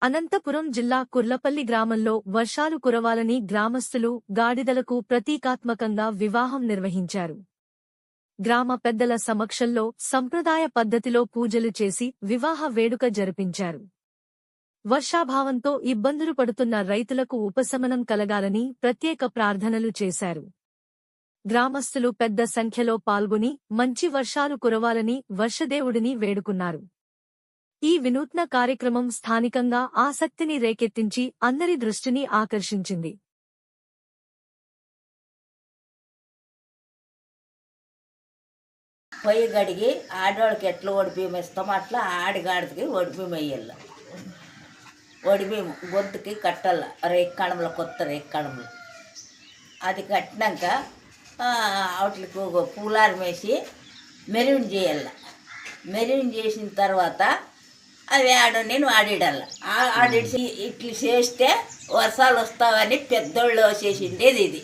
అనంతపురం జిల్లా కుర్లపల్లి గ్రామంలో వర్షాలు కురవాలని గ్రామస్తులు గాడిదలకు ప్రతీకాత్మకంగా వివాహం నిర్వహించారు. గ్రామ పెద్దల సమక్షంలో సంప్రదాయ పద్ధతిలో పూజలు చేసి వివాహ వేడుక జరిపించారు. వర్షాభావంతో ఇబ్బందులు పడుతున్న రైతులకు ఉపశమనం కలగాలని ప్రత్యేక ప్రార్థనలు చేశారు. గ్రామస్తులు పెద్ద సంఖ్యలో పాల్గొని మంచి వర్షాలు కురవాలని వర్షదేవుడిని వేడుకున్నారు. ఈ వినూత్న కార్యక్రమం స్థానికంగా ఆసక్తిని రేకెత్తించి అందరి దృష్టిని ఆకర్షించింది. పొయ్యి గడిగి ఆడవాళ్ళకి ఎట్లా ఒడిబియ్యం ఇస్తామో అట్లా ఆడిగాడికి ఒడిబియ్యం వేయాల. ఒడిబియ్యం గొంతుకి కట్టాల, రేక్కణంలో, కొత్త రేక్కణంలో. అది కట్టినాక వాటికి పూలారం వేసి మెరూన్ చేయాల. మెరూన్ చేసిన తర్వాత అవి నేను ఆడిడాల. ఆడిసి ఇట్లా చేస్తే వర్షాలు వస్తావని పెద్దోళ్ళు చేసిండేది ఇది.